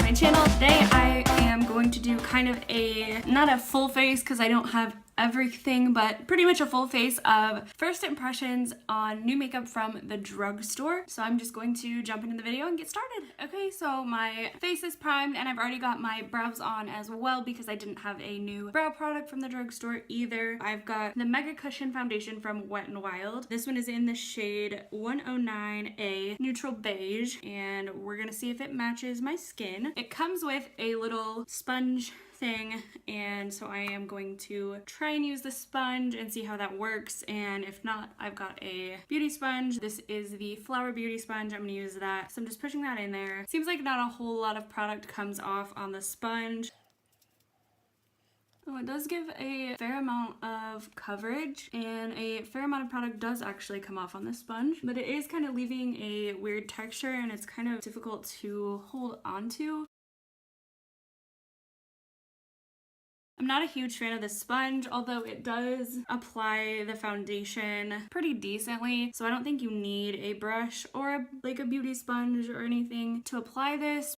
my channel. Today I am going to do kind of not a full face because I don't have everything, but pretty much a full face of first impressions on new makeup from the drugstore. So I'm just going to jump into the video and get started. Okay, so my face is primed and I've already got my brows on as well because I didn't have a new brow product from the drugstore either. I've got the Mega Cushion foundation from Wet n Wild. This one is in the shade 109A Neutral Beige, and we're gonna see if it matches my skin. It comes with a little sponge thing, and so I am going to try and use the sponge and see how that works, and if not, I've got a beauty sponge. This is the Flower Beauty sponge. I'm gonna use that, so I'm just pushing that in there. Seems like not a whole lot of product comes off on the sponge. Oh, it does give a fair amount of coverage, and a fair amount of product does actually come off on the sponge, but it is kind of leaving a weird texture and it's kind of difficult to hold onto. I'm not a huge fan of the sponge, although it does apply the foundation pretty decently, so I don't think you need a brush or like a beauty sponge or anything to apply this.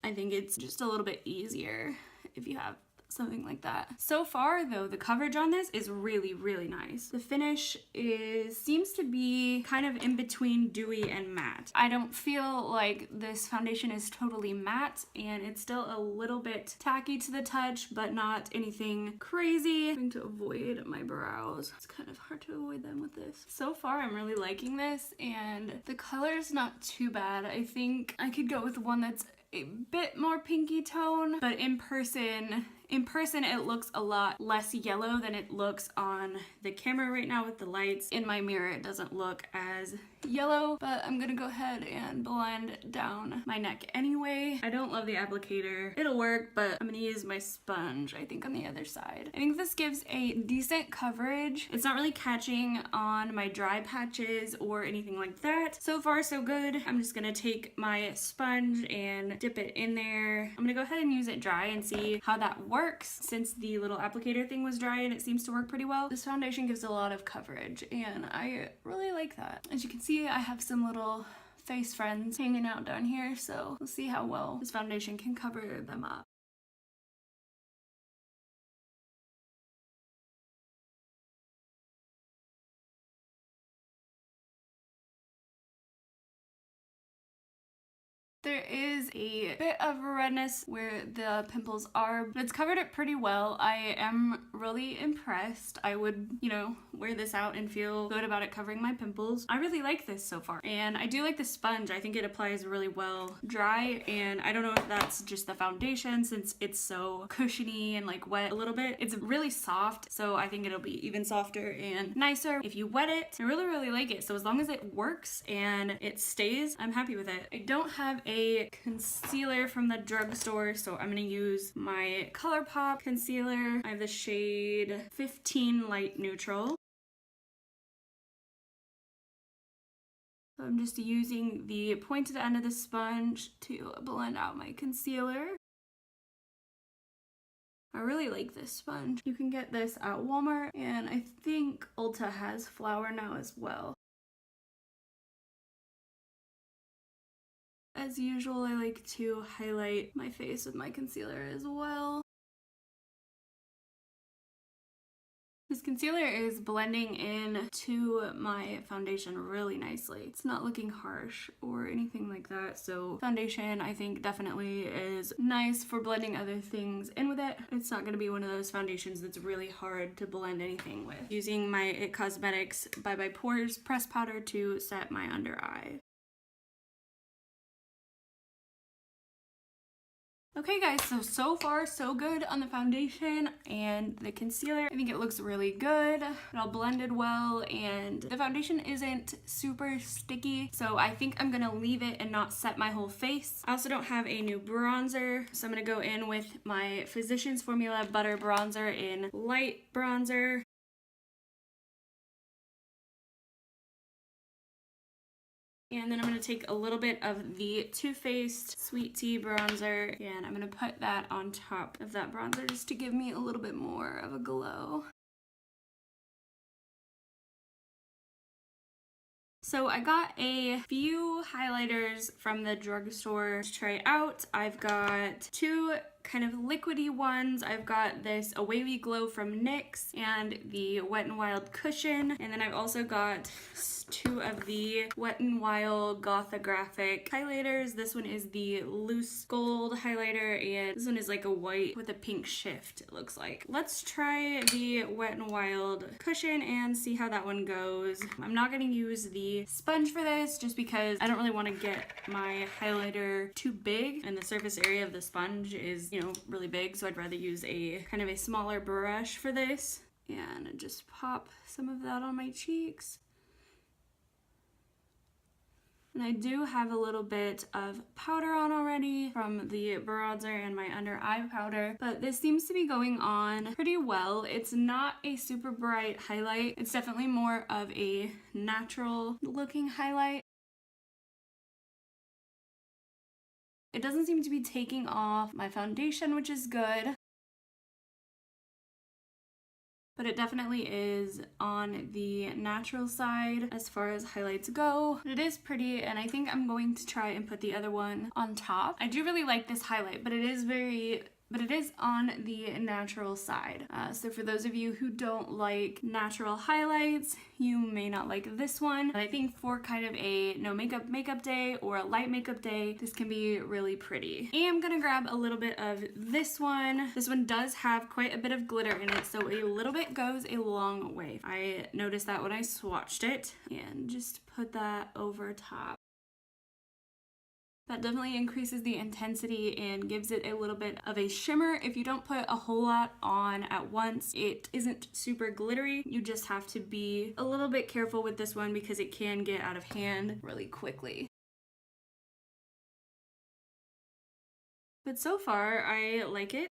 I think it's just a little bit easier if you have something like that. So far though, the coverage on this is really, really nice. The finish seems to be kind of in between dewy and matte. I don't feel like this foundation is totally matte, and it's still a little bit tacky to the touch, but not anything crazy. I'm trying to avoid my brows. It's kind of hard to avoid them with this. So far, I'm really liking this, and the color is not too bad. I think I could go with one that's a bit more pinky tone, but in person it looks a lot less yellow than it looks on the camera right now with the lights. In my mirror it doesn't look as yellow, but I'm gonna go ahead and blend down my neck anyway. I don't love the applicator. It'll work, but I'm gonna use my sponge, I think, on the other side. I think this gives a decent coverage. It's not really catching on my dry patches or anything like that. So far so good. I'm just gonna take my sponge and dip it in there. I'm gonna go ahead and use it dry and see how that works, since the little applicator thing was dry and it seems to work pretty well. This foundation gives a lot of coverage and I really like that. As you can see, I have some little face friends hanging out down here, so we'll see how well this foundation can cover them up. There is a bit of redness where the pimples are, but it's covered it pretty well. I am really impressed. I would, wear this out and feel good about it covering my pimples. I really like this so far, and I do like the sponge. I think it applies really well dry, and I don't know if that's just the foundation since it's so cushiony and like wet a little bit. It's really soft, so I think it'll be even softer and nicer if you wet it. I really, really like it, so as long as it works and it stays, I'm happy with it. I don't have a concealer from the drugstore, so I'm gonna use my ColourPop concealer. I have the shade 15 Light Neutral. So I'm just using the pointed end of the sponge to blend out my concealer. I really like this sponge. You can get this at Walmart, and I think Ulta has Flower now as well. As usual, I like to highlight my face with my concealer as well. This concealer is blending in to my foundation really nicely. It's not looking harsh or anything like that, so foundation I think definitely is nice for blending other things in with it. It's not going to be one of those foundations that's really hard to blend anything with. Using my IT Cosmetics Bye Bye Pores press powder to set my under eye. Okay guys, so far so good on the foundation and the concealer. I think it looks really good. It all blended well, and the foundation isn't super sticky, so I think I'm gonna leave it and not set my whole face. I also don't have a new bronzer, so I'm gonna go in with my Physicians Formula Butter Bronzer in Light Bronzer. And then I'm going to take a little bit of the Too Faced Sweet Tea Bronzer, and I'm going to put that on top of that bronzer just to give me a little bit more of a glow. So I got a few highlighters from the drugstore to try out. I've got two kind of liquidy ones. I've got this A Wavy Glow from NYX and the Wet n Wild Cushion. And then I've also got two of the Wet n Wild Goth-o-Graphic highlighters. This one is the loose gold highlighter and this one is like a white with a pink shift, it looks like. Let's try the Wet n Wild Cushion and see how that one goes. I'm not going to use the sponge for this just because I don't really want to get my highlighter too big and the surface area of the sponge is, you know, really big, so I'd rather use a kind of a smaller brush for this. And just pop some of that on my cheeks. And I do have a little bit of powder on already from the bronzer and my under eye powder, but this seems to be going on pretty well. It's not a super bright highlight. It's definitely more of a natural looking highlight. It doesn't seem to be taking off my foundation, which is good. But it definitely is on the natural side as far as highlights go. It is pretty, and I think I'm going to try and put the other one on top. I do really like this highlight, but it is on the natural side. So for those of you who don't like natural highlights, you may not like this one. But I think for kind of a no makeup day or a light makeup day, this can be really pretty. And I'm gonna grab a little bit of this one. This one does have quite a bit of glitter in it, so a little bit goes a long way. I noticed that when I swatched it, and just put that over top. That definitely increases the intensity and gives it a little bit of a shimmer. If you don't put a whole lot on at once, it isn't super glittery. You just have to be a little bit careful with this one because it can get out of hand really quickly. But so far, I like it.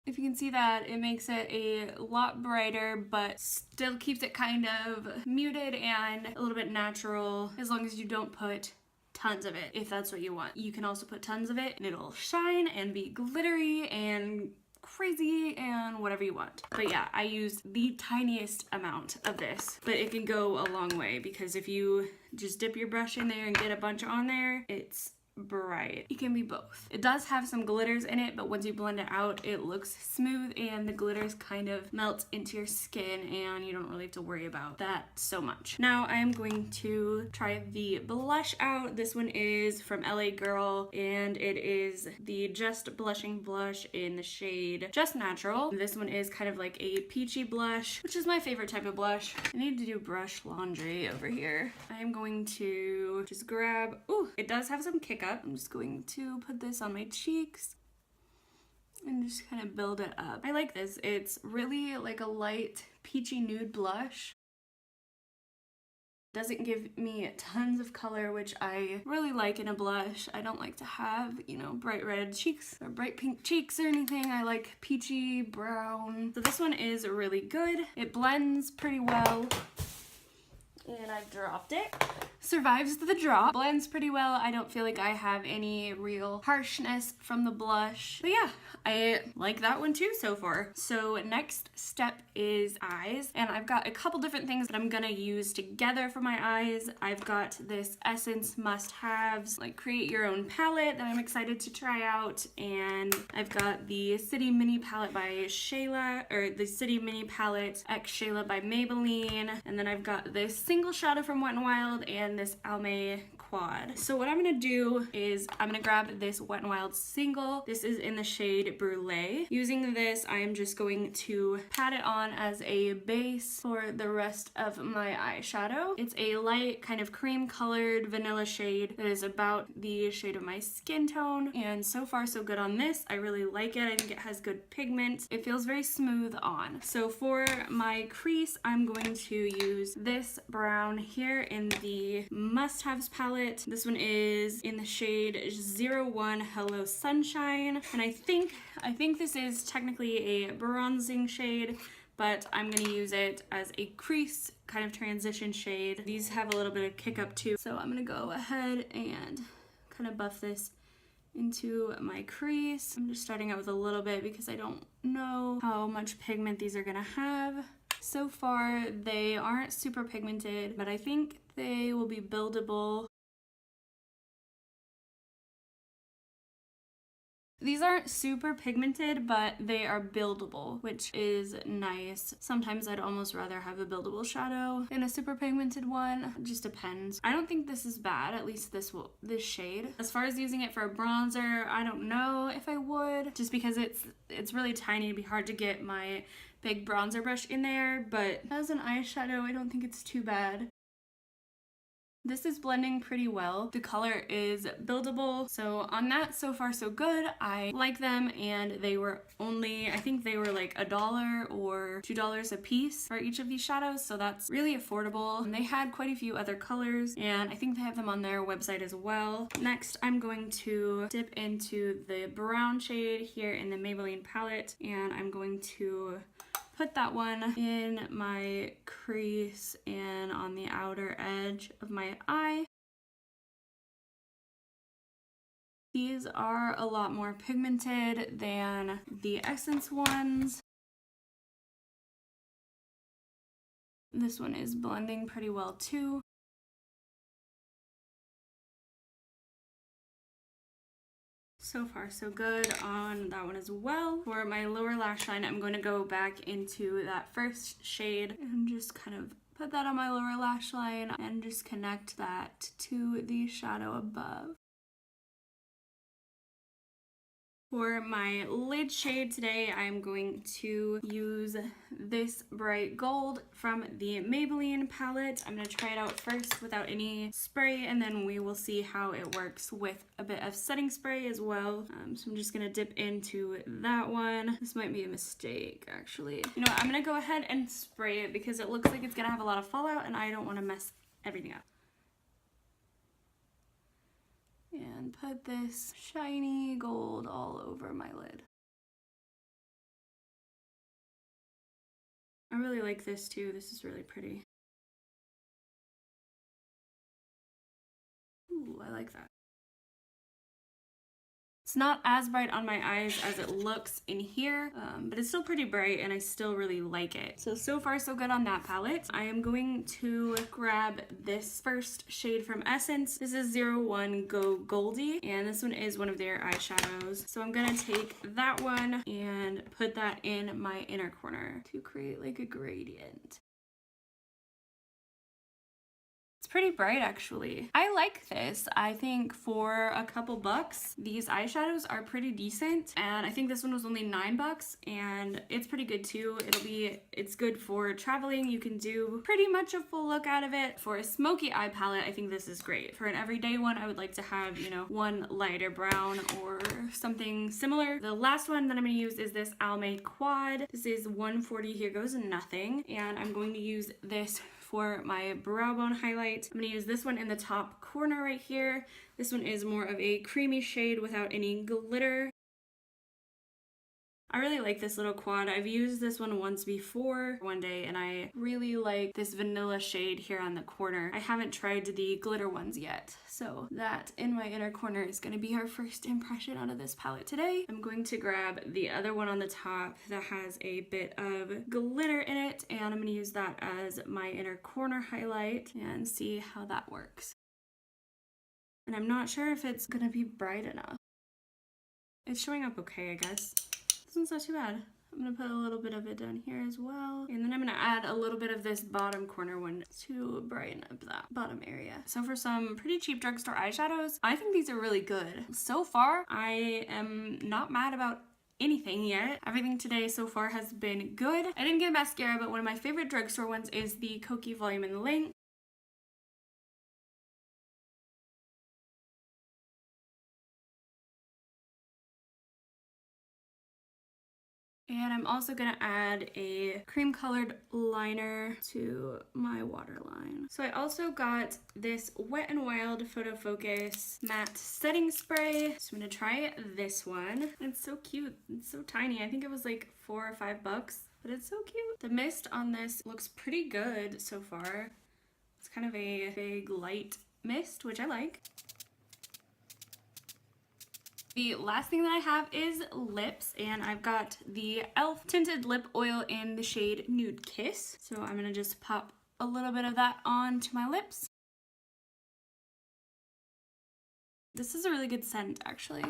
If you can see that, it makes it a lot brighter, but still keeps it kind of muted and a little bit natural, as long as you don't put tons of it, if that's what you want. You can also put tons of it and it'll shine and be glittery and crazy and whatever you want. But yeah, I used the tiniest amount of this, but it can go a long way because if you just dip your brush in there and get a bunch on there, it's bright. It can be both. It does have some glitters in it, but once you blend it out, it looks smooth and the glitters kind of melt into your skin and you don't really have to worry about that so much. Now I am going to try the blush out. This one is from LA Girl and it is the Just Blushing Blush in the shade Just Natural. This one is kind of like a peachy blush, which is my favorite type of blush. I need to do brush laundry over here. I am going to just grab, ooh, it does have some kick up. I'm just going to put this on my cheeks and just kind of build it up. I like this. It's really like a light peachy nude blush. Doesn't give me tons of color, which I really like in a blush. I don't like to have, you know, bright red cheeks or bright pink cheeks or anything. I like peachy brown. So this one is really good. It blends pretty well. And I've dropped it. Survives the drop. Blends pretty well. I don't feel like I have any real harshness from the blush. But yeah, I like that one too so far. So next step is eyes. And I've got a couple different things that I'm gonna use together for my eyes. I've got this Essence must-haves, like create your own palette that I'm excited to try out. And I've got the City Mini palette by Shayla, or the City Mini palette X Shayla by Maybelline. And then I've got this single shadow from Wet n Wild and this Almay quad. So what I'm gonna do is I'm gonna grab this Wet n Wild single. This is in the shade Brûlée. Using this, I am just going to pat it on as a base for the rest of my eyeshadow. It's a light kind of cream colored vanilla shade that is about the shade of my skin tone, and so far so good on this. I really like it. I think it has good pigment. It feels very smooth on. So for my crease, I'm going to use this brown here in the must-haves palette. This one is in the shade 01 Hello Sunshine, and I think this is technically a bronzing shade, but I'm gonna use it as a crease kind of transition shade. These have a little bit of kick up too, so I'm gonna go ahead and kind of buff this into my crease. I'm just starting out with a little bit because I don't know how much pigment these are gonna have. So far, they aren't super pigmented, but I think they will be buildable. These aren't super pigmented, but they are buildable, which is nice. Sometimes I'd almost rather have a buildable shadow than a super pigmented one. It just depends. I don't think this is bad, at least this shade. As far as using it for a bronzer, I don't know if I would, just because it's really tiny. It'd be hard to get my big bronzer brush in there, but as an eyeshadow, I don't think it's too bad. This is blending pretty well. The color is buildable. So on that, so far so good. I like them, and they were only, I think they were like $1 or $2 a piece for each of these shadows. So that's really affordable. And they had quite a few other colors, and I think they have them on their website as well. Next, I'm going to dip into the brown shade here in the Maybelline palette, and I'm going to put that one in my crease and on the outer edge of my eye. These are a lot more pigmented than the Essence ones. This one is blending pretty well too. So far so good on that one as well. For my lower lash line, I'm going to go back into that first shade and just kind of put that on my lower lash line and just connect that to the shadow above. For my lid shade today, I'm going to use this bright gold from the Maybelline palette. I'm going to try it out first without any spray, and then we will see how it works with a bit of setting spray as well. So I'm just going to dip into that one. This might be a mistake, actually. You know what? I'm going to go ahead and spray it because it looks like it's going to have a lot of fallout, and I don't want to mess everything up. And put this shiny gold all over my lid. I really like this too. This is really pretty. Ooh, I like that. It's not as bright on my eyes as it looks in here, but it's still pretty bright and I still really like it. So far so good on that palette. I am going to grab this first shade from Essence. This is 01 Go Goldie, and this one is one of their eyeshadows. So I'm gonna take that one and put that in my inner corner to create like a gradient. Pretty bright actually. I like this. I think for a couple bucks, these eyeshadows are pretty decent, and I think this one was only $9 and it's pretty good too. It's good for traveling. You can do pretty much a full look out of it. For a smoky eye palette, I think this is great. For an everyday one, I would like to have, you know, one lighter brown or something similar. The last one that I'm going to use is this Almay quad. This is 140 Here Goes Nothing, and I'm going to use this for my brow bone highlight. I'm gonna use this one in the top corner right here. This one is more of a creamy shade without any glitter. I really like this little quad. I've used this one once before one day, and I really like this vanilla shade here on the corner. I haven't tried the glitter ones yet, so that in my inner corner is going to be our first impression out of this palette today. I'm going to grab the other one on the top that has a bit of glitter in it, and I'm going to use that as my inner corner highlight and see how that works. And I'm not sure if it's going to be bright enough. It's showing up okay, I guess. This one's not too bad. I'm gonna put a little bit of it down here as well. And then I'm gonna add a little bit of this bottom corner one to brighten up that bottom area. So for some pretty cheap drugstore eyeshadows, I think these are really good. So far, I am not mad about anything yet. Everything today so far has been good. I didn't get mascara, but one of my favorite drugstore ones is the Kokie Volume and Length. And I'm also gonna add a cream colored liner to my waterline. So I also got this Wet n Wild Photo Focus matte setting spray. So I'm gonna try this one. It's so cute, it's so tiny. I think it was like $4 or $5, but it's so cute. The mist on this looks pretty good so far. It's kind of a big light mist, which I like. The last thing that I have is lips, and I've got the e.l.f. Tinted Lip Oil in the shade Nude Kiss. So I'm gonna just pop a little bit of that onto my lips. This is a really good scent, actually.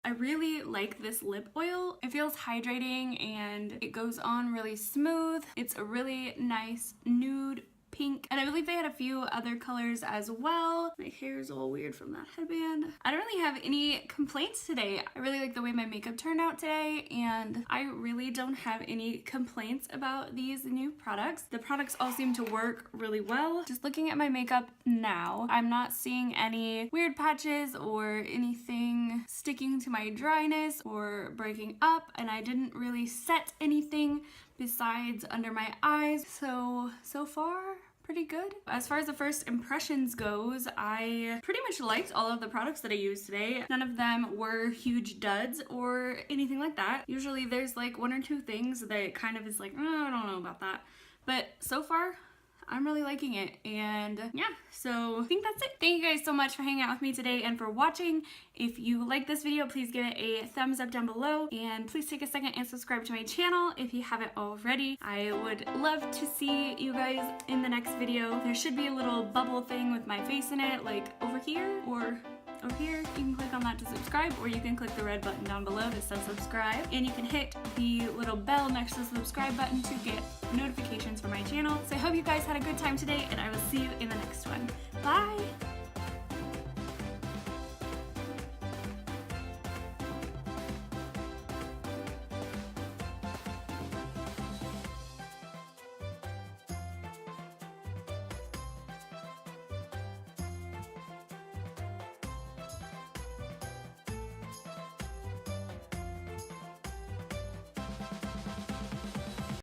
I really like this lip oil. It feels hydrating and it goes on really smooth. It's a really nice nude pink, and I believe they had a few other colors as well. My hair is all weird from that headband. I don't really have any complaints today. I really like the way my makeup turned out today, and I really don't have any complaints about these new products. The products all seem to work really well. Just looking at my makeup now, I'm not seeing any weird patches or anything sticking to my dryness or breaking up, and I didn't really set anything besides under my eyes, so far pretty good. As far as the first impressions goes, I pretty much liked all of the products that I used today. None of them were huge duds or anything like that. Usually there's like one or two things that kind of is like, oh, I don't know about that, but so far I'm really liking it. And yeah, so I think that's it. Thank you guys so much for hanging out with me today and for watching. If you like this video, please give it a thumbs up down below, and please take a second and subscribe to my channel if you haven't already. I would love to see you guys in the next video. There should be a little bubble thing with my face in it, like over here or over here. You can click on that to subscribe, or you can click the red button down below that says subscribe, and you can hit the little bell next to the subscribe button to get notifications for my channel. So I hope you guys had a good time today, and I will see you in the next one. Bye!